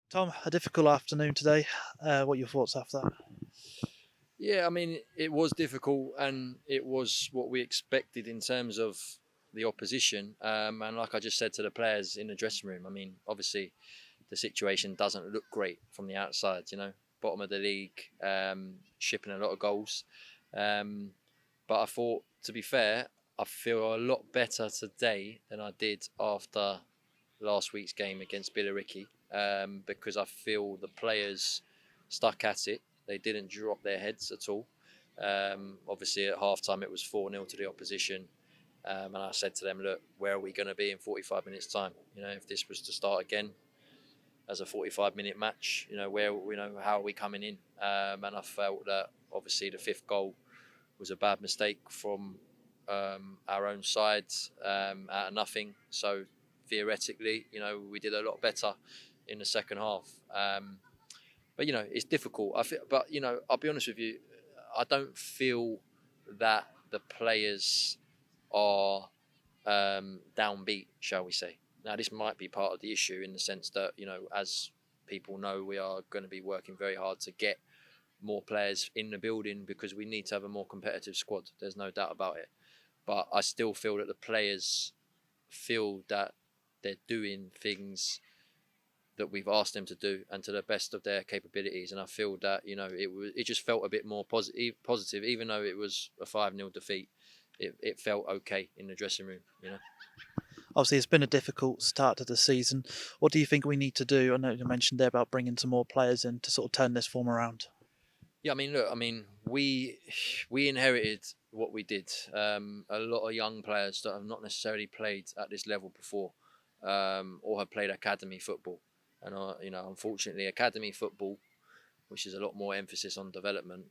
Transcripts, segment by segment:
Tom, a difficult afternoon today. What are your thoughts after that? Yeah, I mean, it was difficult and it was what we expected in terms of the opposition. And like I just said to the players in the dressing room, I mean, obviously the situation doesn't look great from the outside, bottom of the league, shipping a lot of goals. Um, but I thought, to be fair, I feel a lot better today than I did after last week's game against Billericay, because I feel the players stuck at it. They didn't drop their heads at all. Obviously, at half time, it was 4-0 to the opposition. And I said to them, look, where are we going to be in 45 minutes' time? If this was to start again as a 45-minute match, how are we coming in? And I felt that obviously the fifth goal was a bad mistake from our own side, out of nothing. So theoretically, we did a lot better in the second half. But it's difficult. But I'll be honest with you, I don't feel that the players are downbeat, shall we say. Now, this might be part of the issue in the sense that, as people know, we are going to be working very hard to get more players in the building because we need to have a more competitive squad. There's no doubt about it. But I still feel that the players feel that they're doing things that we've asked them to do and to the best of their capabilities. And I feel that it just felt a bit more positive, even though it was a 5-0 defeat. It felt okay in the dressing room. Obviously, it's been a difficult start to the season. What do you think we need to do? I know you mentioned there about bringing some more players in to sort of turn this form around. Yeah, I mean, look, we inherited what we did. A lot of young players that have not necessarily played at this level before, or have played academy football, and unfortunately, academy football, which is a lot more emphasis on development,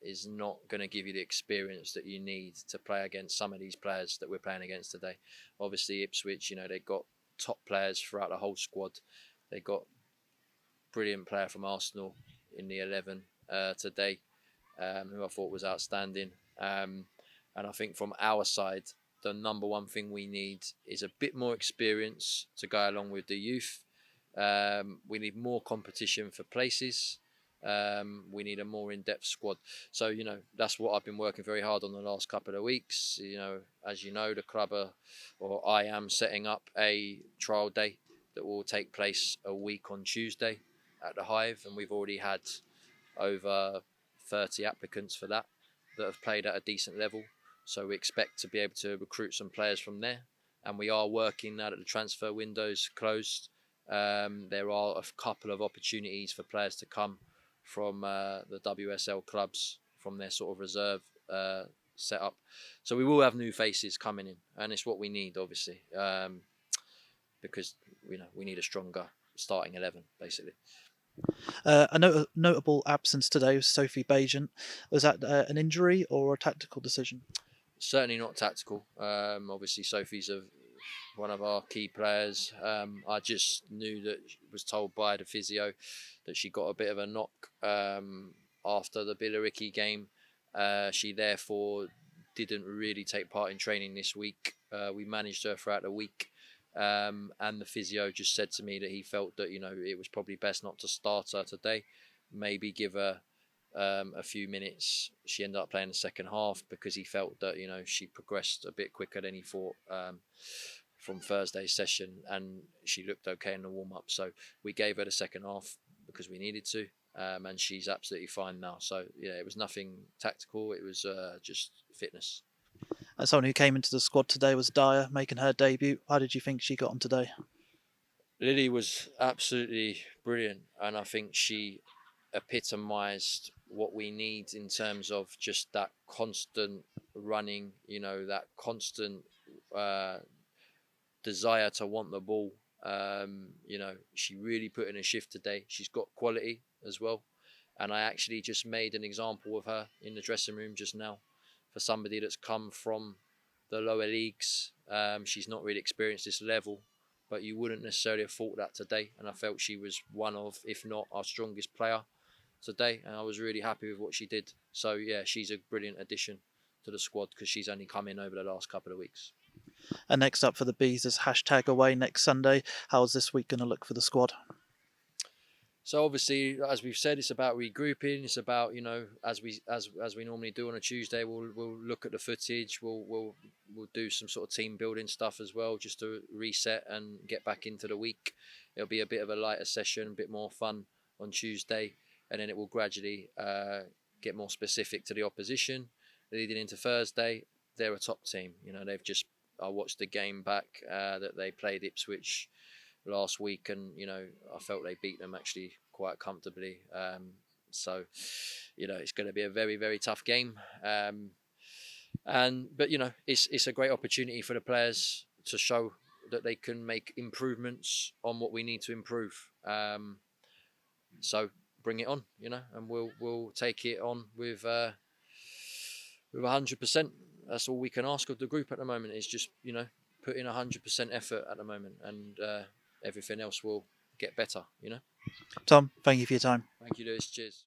is not going to give you the experience that you need to play against some of these players that we're playing against today. Obviously, Ipswich, they've got top players throughout the whole squad. They got brilliant player from Arsenal in the 11 today, who I thought was outstanding. And I think from our side, the number one thing we need is a bit more experience to go along with the youth. We need more competition for places. We need a more in-depth squad. So, that's what I've been working very hard on the last couple of weeks. As you know, the club or I am setting up a trial day that will take place a week on Tuesday at the Hive, and we've already had over 30 applicants for that have played at a decent level. So we expect to be able to recruit some players from there. And we are working now that the transfer window's closed. There are a couple of opportunities for players to come from the WSL clubs from their sort of reserve setup. So we will have new faces coming in, and it's what we need, obviously, because we need a stronger starting 11, basically. A notable absence today was Sophie Bajent. Was that an injury or a tactical decision? Certainly not tactical. Obviously, Sophie's one of our key players. I just knew that was told by the physio that she got a bit of a knock after the Billericay game. She therefore didn't really take part in training this week. We managed her throughout the week. And the physio just said to me that he felt that it was probably best not to start her today, maybe give her a few minutes. She ended up playing the second half because he felt that she progressed a bit quicker than he thought from Thursday's session, and she looked okay in the warm up. So we gave her the second half because we needed to, and she's absolutely fine now. So yeah, it was nothing tactical. It was just fitness. Someone who came into the squad today was Dyer, making her debut. How did you think she got on today? Lily was absolutely brilliant, and I think she epitomised what we need in terms of just that constant running, that constant desire to want the ball. She really put in a shift today. She's got quality as well. And I actually just made an example of her in the dressing room just now for somebody that's come from the lower leagues. She's not really experienced this level, but you wouldn't necessarily have thought that today. And I felt she was one of, if not our strongest player today. And I was really happy with what she did. So, yeah, she's a brilliant addition to the squad because she's only come in over the last couple of weeks. And next up for the Bees is #away next Sunday. How's this week going to look for the squad? So obviously, as we've said, it's about regrouping. It's about, as we normally do on a Tuesday, we'll look at the footage. We'll do some sort of team building stuff as well, just to reset and get back into the week. It'll be a bit of a lighter session, a bit more fun on Tuesday, and then it will gradually get more specific to the opposition. Leading into Thursday, they're a top team. They've just I watched the game back that they played Ipswich last week, and I felt they beat them actually quite comfortably. So it's going to be a very, very tough game. But it's a great opportunity for the players to show that they can make improvements on what we need to improve. So bring it on, and we'll take it on with 100%. That's all we can ask of the group at the moment, is just put in 100% effort at the moment, and everything else will get better. Tom, thank you for your time. Thank you, Lewis. Cheers.